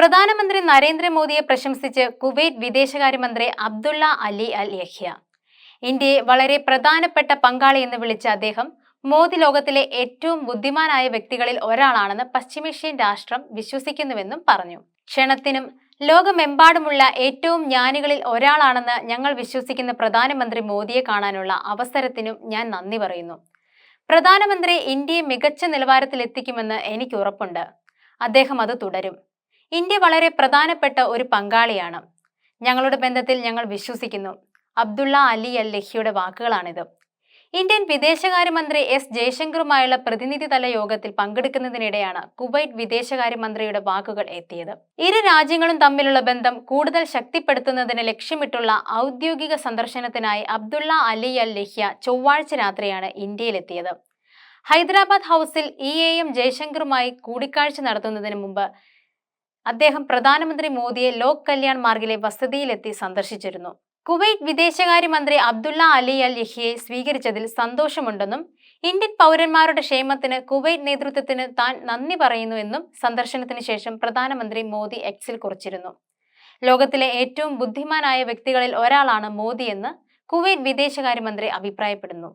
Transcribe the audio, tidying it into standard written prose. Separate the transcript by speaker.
Speaker 1: പ്രധാനമന്ത്രി നരേന്ദ്രമോദിയെ പ്രശംസിച്ച് കുവൈറ്റ് വിദേശകാര്യമന്ത്രി അബ്ദുള്ള അലി അൽ യഹ്യ. ഇന്ത്യയെ വളരെ പ്രധാനപ്പെട്ട പങ്കാളി എന്ന് വിളിച്ച അദ്ദേഹം മോദി ലോകത്തിലെ ഏറ്റവും ബുദ്ധിമാനായ വ്യക്തികളിൽ ഒരാളാണെന്ന് പശ്ചിമേഷ്യൻ രാഷ്ട്രം വിശ്വസിക്കുന്നുവെന്നും പറഞ്ഞു. ക്ഷണത്തിനും ലോകമെമ്പാടുമുള്ള ഏറ്റവും ജ്ഞാനികളിൽ ഒരാളാണെന്ന് ഞങ്ങൾ വിശ്വസിക്കുന്ന പ്രധാനമന്ത്രി മോദിയെ കാണാനുള്ള അവസരത്തിനും ഞാൻ നന്ദി പറയുന്നു. പ്രധാനമന്ത്രി ഇന്ത്യയെ മികച്ച നിലവാരത്തിലെത്തിക്കുമെന്ന് എനിക്ക് ഉറപ്പുണ്ട്. അദ്ദേഹം അത് തുടരും. ഇന്ത്യ വളരെ പ്രധാനപ്പെട്ട ഒരു പങ്കാളിയാണ്. ഞങ്ങളുടെ ബന്ധത്തിൽ ഞങ്ങൾ വിശ്വസിക്കുന്നു. അബ്ദുള്ള അലി അൽ ലഹ്യയുടെ വാക്കുകളാണിത്. ഇന്ത്യൻ വിദേശകാര്യമന്ത്രി എസ് ജയശങ്കറുമായുള്ള പ്രതിനിധിതല യോഗത്തിൽ പങ്കെടുക്കുന്നതിനിടെയാണ് കുവൈറ്റ് വിദേശകാര്യമന്ത്രിയുടെ വാക്കുകൾ എത്തിയത്. ഇരു രാജ്യങ്ങളും തമ്മിലുള്ള ബന്ധം കൂടുതൽ ശക്തിപ്പെടുത്തുന്നതിന് ലക്ഷ്യമിട്ടുള്ള ഔദ്യോഗിക സന്ദർശനത്തിനായി അബ്ദുള്ള അലി അൽ ലഹ്യ ചൊവ്വാഴ്ച രാത്രിയാണ് ഇന്ത്യയിലെത്തിയത്. ഹൈദരാബാദ് ഹൗസിൽ EAM ജയശങ്കറുമായി കൂടിക്കാഴ്ച നടത്തുന്നതിന് മുമ്പ് അദ്ദേഹം പ്രധാനമന്ത്രി മോദിയെ ലോക് കല്യാൺ മാർഗിലെ വസതിയിലെത്തി സന്ദർശിച്ചിരുന്നു. കുവൈറ്റ് വിദേശകാര്യമന്ത്രി അബ്ദുള്ള അലി അൽ യഹ്യയെ സ്വീകരിച്ചതിൽ സന്തോഷമുണ്ടെന്നും ഇന്ത്യൻ പൗരന്മാരുടെ ക്ഷേമത്തിന് കുവൈറ്റ് നേതൃത്വത്തിന് താൻ നന്ദി പറയുന്നുവെന്നും സന്ദർശനത്തിന് ശേഷം പ്രധാനമന്ത്രി മോദി എക്സിൽ കുറിച്ചിരുന്നു. ലോകത്തിലെ ഏറ്റവും ബുദ്ധിമാനായ വ്യക്തികളിൽ ഒരാളാണ് മോദിയെന്ന് കുവൈറ്റ് വിദേശകാര്യമന്ത്രി അഭിപ്രായപ്പെടുന്നു.